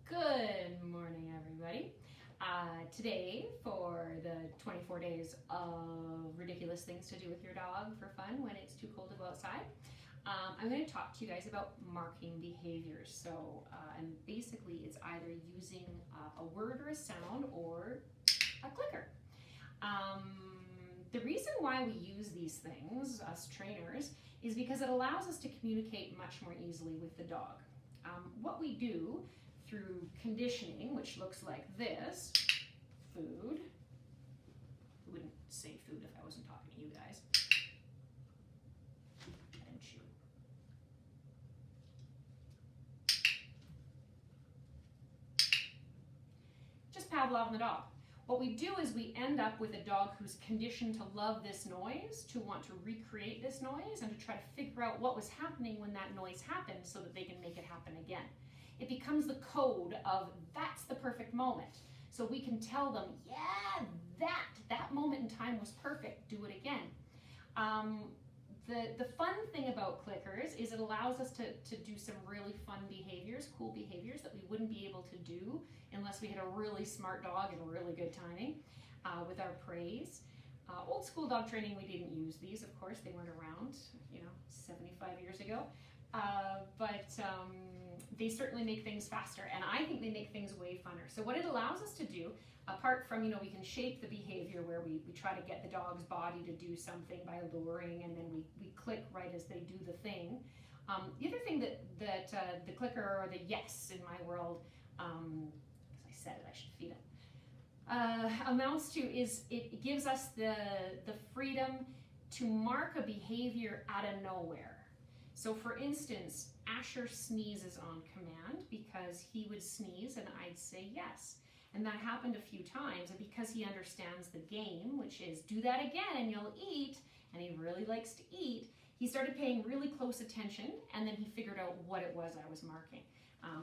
Good morning, everybody. Today, for the 24 days of ridiculous things to do with your dog for fun when it's too cold to go outside, I'm going to talk to you guys about marking behaviors. So, and basically it's either using a word or a sound or a clicker. The reason why we use these things, us trainers, is because it allows us to communicate much more easily with the dog. What we do through conditioning, which looks like this, food, I wouldn't say food if I wasn't talking to you guys, and chew. Just Pavlov the dog. What we do is we end up with a dog who's conditioned to love this noise, to want to recreate this noise, and to try to figure out what was happening when that noise happened so that they can make it happen again. It becomes the code of that's the perfect moment. So we can tell them, yeah, that moment in time was perfect, do it again. The fun thing about clickers is it allows us to do some really fun behaviors, cool behaviors that we wouldn't be able to do unless we had a really smart dog and really good timing with our praise. Old school dog training, we didn't use these, of course, they weren't around, 75 years ago. But they certainly make things faster, and I think they make things way funner. So what it allows us to do, apart from, we can shape the behavior where we try to get the dog's body to do something by luring, and then we click right as they do the thing. The other thing that the clicker, or the yes in my world, because I said it, I should feed it, amounts to is it gives us the freedom to mark a behavior out of nowhere. So for instance, Asher sneezes on command because he would sneeze and I'd say yes. And that happened a few times, and because he understands the game, which is do that again and you'll eat, and he really likes to eat, he started paying really close attention, and then he figured out what it was I was marking.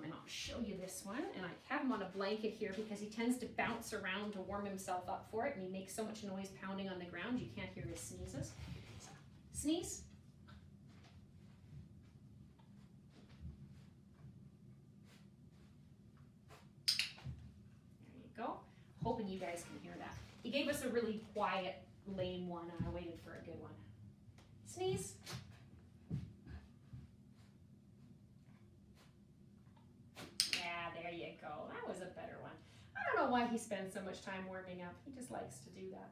And I'll show you this one, and I have him on a blanket here because he tends to bounce around to warm himself up for it, and he makes so much noise pounding on the ground you can't hear his sneezes. So, sneeze. Go. Hoping you guys can hear that. He gave us a really quiet, lame one, and I waited for a good one. Sneeze. Yeah, there you go. That was a better one. I don't know why he spends so much time warming up. He just likes to do that.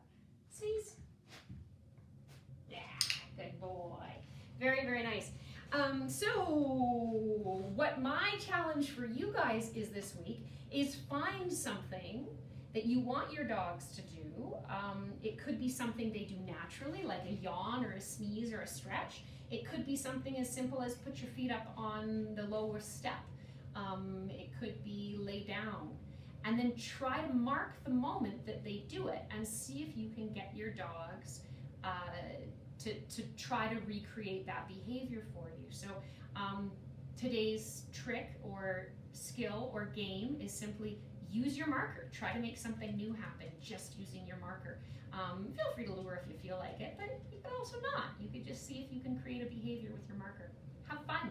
Sneeze. Yeah, good boy. Very, very nice. So what my challenge for you guys is this week is find something that you want your dogs to do. It could be something they do naturally, like a yawn or a sneeze or a stretch. It could be something as simple as put your feet up on the lowest step. It could be lay down. And then try to mark the moment that they do it and see if you can get your dogs to try to recreate that behavior for you. So today's trick or skill or game is simply use your marker. Try to make something new happen just using your marker. Feel free to lure if you feel like it, but you could also not. You could just see if you can create a behavior with your marker. Have fun.